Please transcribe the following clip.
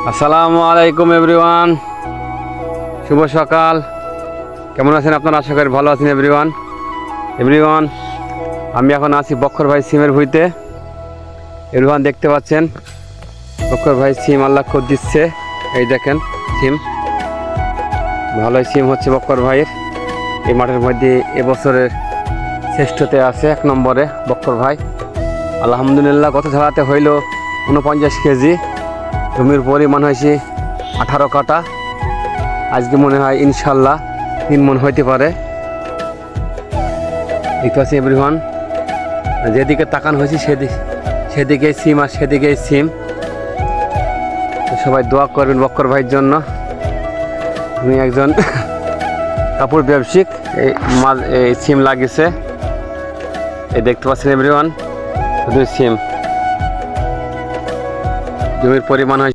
আসসালামু আলাইকুম এভরিওয়ান, শুভ সকাল। কেমন আছেন আপনারা? আশা করি ভালো আছেন এভরিওয়ান। আমি এখন আছি বক্কর ভাই সিমের ভুঁইতে। এভরিওয়ান দেখতে পাচ্ছেন বক্কর ভাই সিম আল্লাহ খুব দিচ্ছে। এই দেখেন সিম, ভালোই সিম হচ্ছে বক্কর ভাইয়ের। এই মাঠের মধ্যে এবছরের শ্রেষ্ঠতে আছে, 1 নম্বরে বক্কর ভাই। আলহামদুলিল্লাহ, গত ঝাড়াতে হইল 49 কেজি, জমির পরিমাণ হয়েছে 18 কাটা। আজকে মনে হয় ইনশাল্লাহ 3 মণ হইতে পারে। দেখতে পাচ্ছি এভরিওয়ান, যেদিকে তাকান হয়েছে সেদিকেই সিম আর সেদিকেই সিম। সবাই দোয়া করবেন বক্কর ভাইয়ের জন্য। উনি একজন কাপড় ব্যবসায়িক, এই সিম লাগিয়েছে। এই দেখতে পাচ্ছেন এভরিওয়ান, শুধু সিম, জমির পরিমাণ হয়